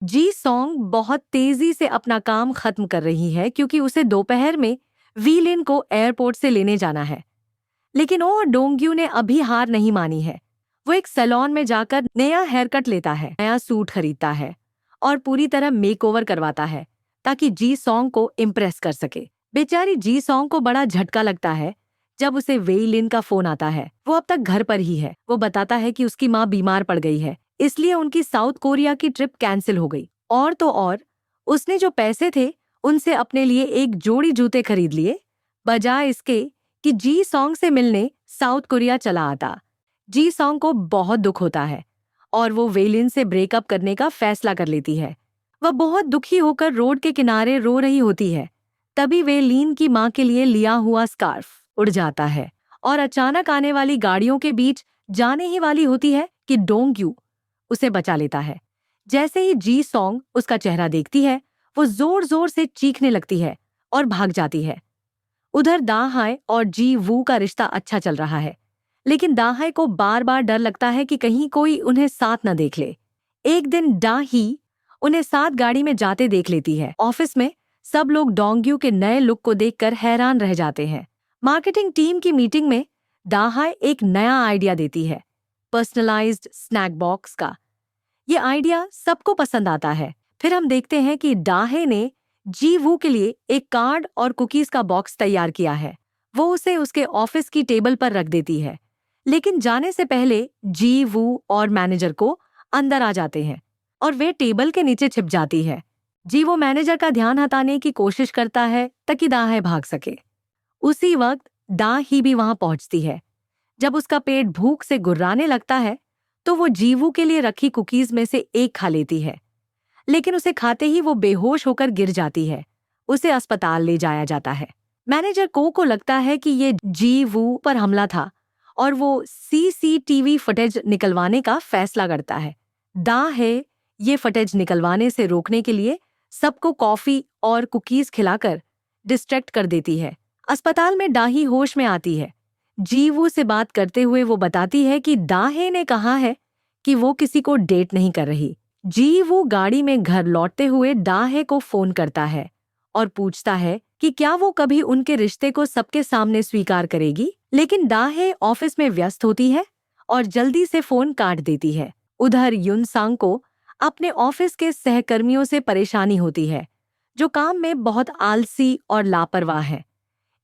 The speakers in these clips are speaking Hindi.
जी सॉन्ग बहुत तेजी से अपना काम खत्म कर रही है क्योंकि उसे दोपहर में वी लिन को एयरपोर्ट से लेने जाना है। लेकिन ओ डोंग्यू ने अभी हार नहीं मानी है। वो एक सैलून में जाकर नया हेयर कट लेता है, नया सूट खरीदता है और पूरी तरह मेकओवर करवाता है ताकि जी सॉन्ग को इम्प्रेस कर सके। बेचारी जी सॉन्ग को बड़ा झटका लगता है जब उसे वेई लिन का फोन आता है। वो अब तक घर पर ही है। वो बताता है कि उसकी माँ बीमार पड़ गई है, इसलिए उनकी साउथ कोरिया की ट्रिप कैंसिल हो गई। और तो और उसने जो पैसे थे उनसे अपने लिए एक जोड़ी जूते खरीद लिए, बजाय इसके कि जी सॉन्ग से मिलने साउथ कोरिया चला आता। जी सॉन्ग को बहुत दुख होता है और वो वेलिन से ब्रेकअप करने का फैसला कर लेती है। वह बहुत दुखी होकर रोड के किनारे रो रही होती है। तभी वेलिन की माँ के लिए लिया हुआ स्कार्फ उड़ जाता है और अचानक आने वाली गाड़ियों के बीच जाने ही वाली होती है कि डोंग्यू उसे बचा लेता है। जैसे ही जी सॉन्ग उसका चेहरा देखती है, वो जोर जोर से चीखने लगती है और भाग जाती है। उधर दाहाय और जी वू का रिश्ता अच्छा चल रहा है, लेकिन दाहाय को बार बार डर लगता है कि कहीं कोई उन्हें साथ न देख ले। एक दिन डा ही उन्हें साथ गाड़ी में जाते देख लेती है। ऑफिस में सब लोग डोंग्यू के नए लुक को देखकर हैरान रह जाते हैं। मार्केटिंग टीम की मीटिंग में दाहाय एक नया आइडिया देती है, पर्सनलाइज्ड स्नैक बॉक्स का। ये आइडिया सबको पसंद आता है। फिर हम देखते हैं कि डाहे ने जी वू के लिए एक कार्ड और कुकीज का बॉक्स तैयार किया है। वो उसे उसके ऑफिस की टेबल पर रख देती है, लेकिन जाने से पहले जी वू और मैनेजर को अंदर आ जाते हैं और वे टेबल के नीचे छिप जाती है। जी वो मैनेजर का ध्यान हटाने की कोशिश करता है ताकि दाहे भाग सके। उसी वक्त डा ही भी वहां पहुंचती है। जब उसका पेट भूख से गुर्राने लगता है तो वो जीवू के लिए रखी कुकीज में से एक खा लेती है, लेकिन उसे खाते ही वो बेहोश होकर गिर जाती है। उसे अस्पताल ले जाया जाता है। मैनेजर को लगता है कि ये जीवू पर हमला था और वो सीसीटीवी फुटेज निकलवाने का फैसला करता है। दा है ये फुटेज निकलवाने से रोकने के लिए सबको कॉफी और कुकीज खिलाकर डिस्ट्रैक्ट कर देती है। अस्पताल में डाही होश में आती है। जीवू से बात करते हुए वो बताती है कि दाहे ने कहा है कि वो किसी को डेट नहीं कर रही। जीवू गाड़ी में घर लौटते हुए दाहे को फोन करता है और पूछता है कि क्या वो कभी उनके रिश्ते को सबके सामने स्वीकार करेगी, लेकिन दाहे ऑफिस में व्यस्त होती है और जल्दी से फोन काट देती है। उधर युनसांग को अपने ऑफिस के सहकर्मियों से परेशानी होती है, जो काम में बहुत आलसी और लापरवाह है।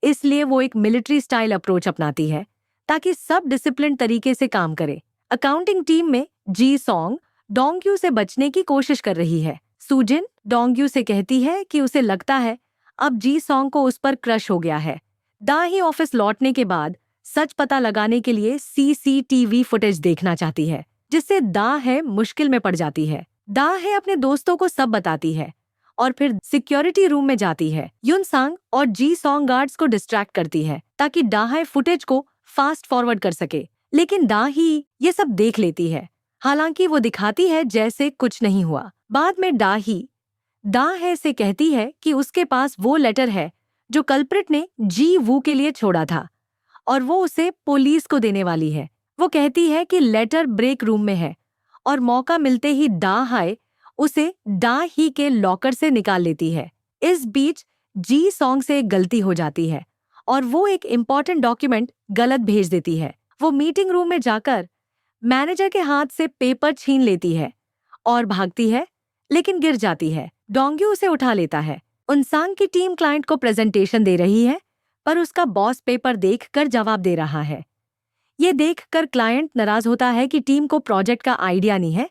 इसलिए वो एक मिलिट्री स्टाइल अप्रोच अपनाती है ताकि सब डिसिप्लिन तरीके से काम करे। अकाउंटिंग टीम में जी सॉन्ग डोंग्यू से बचने की कोशिश कर रही है। सुजिन डोंग्यू से कहती है कि उसे लगता है अब जी सॉन्ग को उस पर क्रश हो गया है। दा ही ऑफिस लौटने के बाद सच पता लगाने के लिए सीसीटीवी फुटेज देखना चाहती है, जिससे दा है मुश्किल में पड़ जाती है। दा है अपने दोस्तों को सब बताती है और फिर सिक्योरिटी रूम में जाती है। युनसांग और जी सॉन्ग गार्ड्स को डिस्ट्रैक्ट करती है ताकि डाहाई फुटेज को फास्ट फॉरवर्ड कर सके, लेकिन दा ही ये सब देख लेती है। हालांकि वो दिखाती है जैसे कुछ नहीं हुआ। बाद में दाहे से कहती है कि उसके पास वो लेटर है जो कल्प्रिट ने जी वू के लिए छोड़ा था और वो उसे पुलिस को देने वाली है। वो कहती है कि लेटर ब्रेक रूम में है और मौका मिलते ही दाहाई उसे डा ही के लॉकर से निकाल लेती है। इस बीच जी सॉन्ग से एक गलती हो जाती है और वो एक इम्पॉर्टेंट डॉक्यूमेंट गलत भेज देती है। वो मीटिंग रूम में जाकर मैनेजर के हाथ से पेपर छीन लेती है और भागती है, लेकिन गिर जाती है। डोंग्यू उसे उठा लेता है। उनसांग की टीम क्लाइंट को प्रेजेंटेशन दे रही है, पर उसका बॉस पेपर देखकर जवाब दे रहा है। ये देखकर क्लाइंट नाराज होता है कि टीम को प्रोजेक्ट का आइडिया नहीं है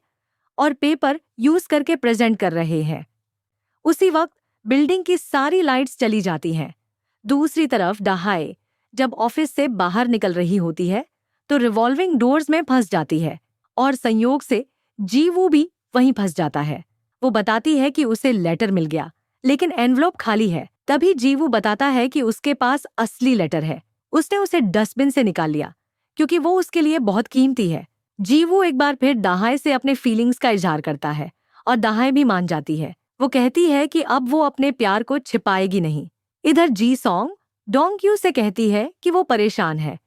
और पेपर यूज करके प्रेजेंट कर रहे हैं। उसी वक्त बिल्डिंग की सारी लाइट्स चली जाती हैं। दूसरी तरफ डहाई जब ऑफिस से बाहर निकल रही होती है तो रिवॉल्विंग डोर्स में फंस जाती है और संयोग से जीवू भी वहीं फंस जाता है। वो बताती है कि उसे लेटर मिल गया, लेकिन एनवलप खाली है। तभी जीवू बताता है कि उसके पास असली लेटर है। उसने उसे डस्टबिन से निकाल लिया क्योंकि वो उसके लिए बहुत कीमती है। जीवू एक बार फिर दाहाई से अपने फीलिंग्स का इजहार करता है और दाहाई भी मान जाती है। वो कहती है कि अब वो अपने प्यार को छिपाएगी नहीं। इधर जी सॉन्ग डोंग्यू से कहती है कि वो परेशान है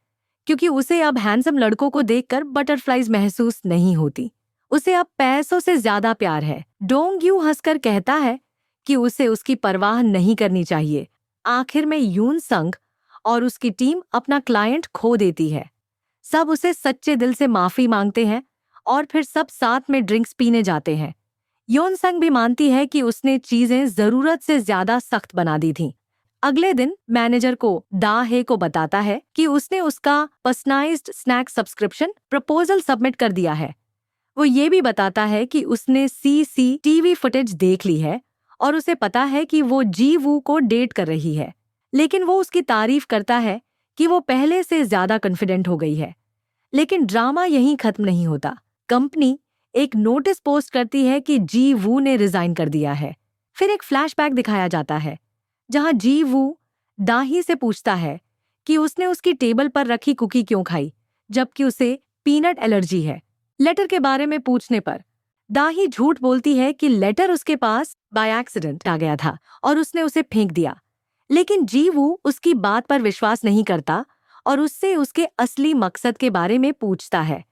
क्योंकि उसे अब हैंडसम लड़कों को देखकर बटरफ्लाइज महसूस नहीं होती। उसे अब पैसों से ज्यादा प्यार है। डोंगयू हंसकर कहता है कि उसे उसकी परवाह नहीं करनी चाहिए। आखिर में यून संग और उसकी टीम अपना क्लाइंट खो देती है। सब उसे सच्चे दिल से माफी मांगते हैं और फिर सब साथ में ड्रिंक्स पीने जाते हैं। योन संग भी मानती है कि उसने चीजें जरूरत से ज्यादा सख्त बना दी थीं। अगले दिन मैनेजर को दा हे को बताता है कि उसने उसका personalised snack subscription proposal submit कर दिया है। वो ये भी बताता है कि उसने सीसीटीवी फुटेज देख ली है और उसे पता है कि वो जी वू को डेट कर रही है। लेकिन वो उसकी तारीफ करता है कि वो पहले से ज्यादा कॉन्फिडेंट हो गई है। लेकिन ड्रामा यहीं खत्म नहीं होता। कंपनी एक नोटिस पोस्ट करती है कि जी वू ने रिजाइन कर दिया है। फिर एक फ्लैशबैक दिखाया जाता है जहां जी वू दाही से पूछता है कि उसने उसकी टेबल पर रखी कुकी क्यों खाई, जबकि उसे पीनट एलर्जी है। लेटर के बारे में पूछने पर दाही झूठ बोलती है कि लेटर उसके पास बाय एक्सीडेंट आ गया था और उसने उसे फेंक दिया। लेकिन जी वू उसकी बात पर विश्वास नहीं करता और उससे उसके असली मकसद के बारे में पूछता है।